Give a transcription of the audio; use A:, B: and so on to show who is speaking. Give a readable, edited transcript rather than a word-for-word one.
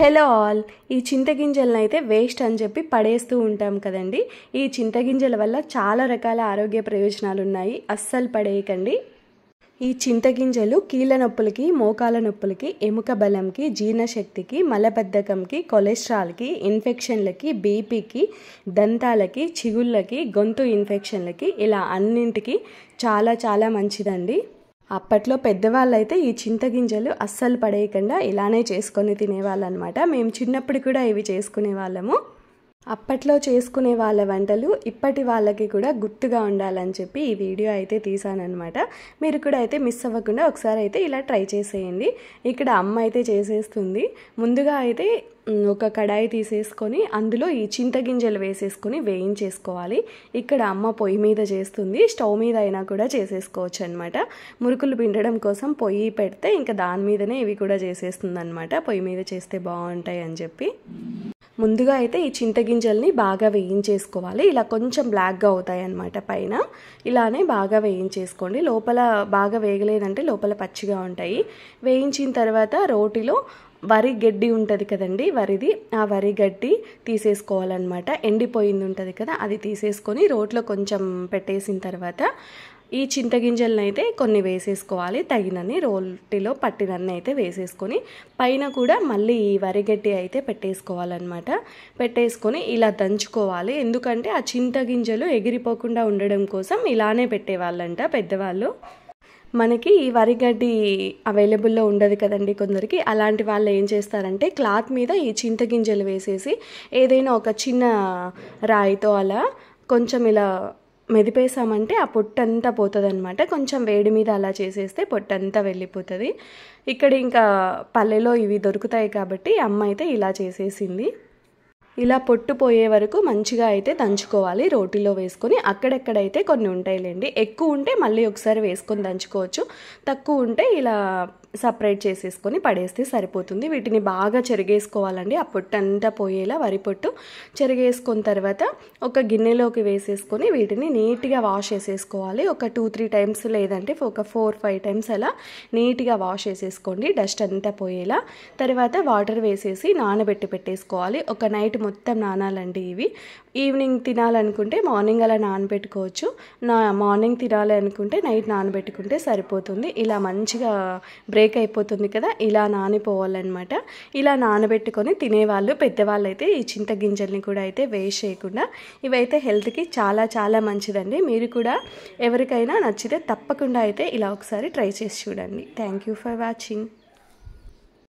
A: Hello all, ఈ చింతగింజలను అయితే waste అని చెప్పి పడేస్తూ ఉంటాం కదండి. ఈ చింతగింజల వల్ల చాలా రకాల ఆరోగ్య ప్రయోజనాలు ఉన్నాయి, అస్సలు పడేయకండి. ఈ చింతగింజలు కీళ్ళ నొప్పులకి, మోకాల నొప్పులకి, ఎముక బలంకి, జీర్ణశక్తికి, మలబద్ధకంకి, కొలెస్ట్రాల్కి, ఇన్ఫెక్షన్లకి, బీపీకి, దంతాలకి, చిగుళ్ళకి, గొంతు ఇన్ఫెక్షన్లకి, ఇలా అన్నింటికి చాలా చాలా మంచిదండి. అప్పట్లో పెద్దవాళ్ళు అయితే ఈ చింతగింజలు అస్సలు పడేయకుండా ఇలానే చేసుకొని తినేవాళ్ళు అనమాట. మేము చిన్నప్పుడు కూడా ఇవి చేసుకునే వాళ్ళము. అప్పట్లో చేసుకునే వాళ్ళ వంటలు ఇప్పటి వాళ్ళకి కూడా గుర్తుగా ఉండాలని చెప్పి ఈ వీడియో అయితే తీసానమాట. మీరు కూడా అయితే మిస్ అవ్వకుండా ఒకసారి అయితే ఇలా ట్రై చేసేయండి. ఇక్కడ అమ్మ అయితే చేసేస్తుంది. ముందుగా అయితే ఒక కడాయి తీసేసుకొని అందులో ఈ చింతగింజలు వేసేసుకొని వేయించేసుకోవాలి. ఇక్కడ అమ్మ పొయ్యి మీద చేస్తుంది, స్టవ్ మీద అయినా కూడా చేసేసుకోవచ్చు అనమాట. మురుకులు పిండడం కోసం పొయ్యి పెడితే ఇంకా దాని మీదనే ఇవి కూడా చేసేస్తుంది అనమాట. పొయ్యి మీద చేస్తే బాగుంటాయి అని చెప్పి ముందుగా అయితే ఈ చింతగింజల్ని బాగా వేయించేసుకోవాలి. ఇలా కొంచెం బ్లాక్గా అవుతాయి అన్నమాట పైన. ఇలానే బాగా వేయించేసుకోండి. లోపల బాగా వేగలేదంటే లోపల పచ్చిగా ఉంటాయి. వేయించిన తర్వాత రోటిలో వరి గడ్డి ఉంటుంది కదండి, వరిది, ఆ వరి గడ్డి తీసేసుకోవాలన్నమాట. ఎండిపోయింది ఉంటుంది కదా, అది తీసేసుకొని రోట్లో కొంచెం పెట్టేసిన తర్వాత ఈ చింతగింజలను అయితే కొన్ని వేసేసుకోవాలి. తగినన్ని రోటిలో పట్టినన్ని అయితే వేసేసుకొని పైన కూడా మళ్ళీ ఈ వరిగడ్డి అయితే పెట్టేసుకోవాలన్నమాట. పెట్టేసుకొని ఇలా దంచుకోవాలి. ఎందుకంటే ఆ చింతగింజలు ఎగిరిపోకుండా ఉండడం కోసం ఇలానే పెట్టేవాళ్ళంట పెద్దవాళ్ళు. మనకి ఈ వరిగడ్డి అవైలబుల్లో ఉండదు కదండి కొందరికి. అలాంటి వాళ్ళు ఏం చేస్తారంటే క్లాత్ మీద ఈ చింతగింజలు వేసేసి ఏదైనా ఒక చిన్న రాయితో అలా కొంచెం ఇలా మెదిపేసామంటే ఆ పొట్టంతా పోతుంది అనమాట. కొంచెం వేడి మీద అలా చేసేస్తే పొట్టంతా వెళ్ళిపోతుంది. ఇక్కడ ఇంకా పల్లెలో ఇవి దొరుకుతాయి కాబట్టి అమ్మ అయితే ఇలా చేసేసింది. ఇలా పొట్టు పోయే వరకు మంచిగా అయితే దంచుకోవాలి రోటిలో వేసుకొని. అక్కడెక్కడైతే కొన్ని ఉంటాయిలేండి, ఎక్కువ ఉంటే మళ్ళీ ఒకసారి వేసుకొని దంచుకోవచ్చు, తక్కువ ఉంటే ఇలా సపరేట్ చేసేసుకొని పడేస్తే సరిపోతుంది. వీటిని బాగా చెరిగేసుకోవాలండి, ఆ పొట్టు అంతా పోయేలా వరి పొట్టు చెరిగేసుకున్న తర్వాత ఒక గిన్నెలోకి వేసేసుకొని వీటిని నీట్గా వాష్ చేసేసుకోవాలి. ఒక 2-3 టైమ్స్ లేదంటే ఒక 4-5 టైమ్స్ అలా నీట్గా వాష్ చేసేసుకోండి, డస్ట్ అంతా పోయేలా. తర్వాత వాటర్ వేసేసి నానబెట్టి పెట్టేసుకోవాలి. ఒక నైట్ మొత్తం నానాలండి ఇవి. ఈవినింగ్ తినాలనుకుంటే మార్నింగ్ అలా నానబెట్టుకోవచ్చు, మార్నింగ్ తినాలి అనుకుంటే నైట్ నానబెట్టుకుంటే సరిపోతుంది. ఇలా మంచిగా బ్రేక్ అయిపోతుంది కదా, ఇలా నానిపోవాలన్నమాట. ఇలా నానబెట్టుకొని తినేవాళ్ళు పెద్దవాళ్ళు అయితే ఈ చింతగింజల్ని కూడా అయితే వేస్ట్ చేయకుండా, ఇవైతే హెల్త్కి చాలా చాలా మంచిదండి. మీరు కూడా ఎవరికైనా నచ్చితే తప్పకుండా అయితే ఇలా ఒకసారి ట్రై చేసి చూడండి. Thank you for watching.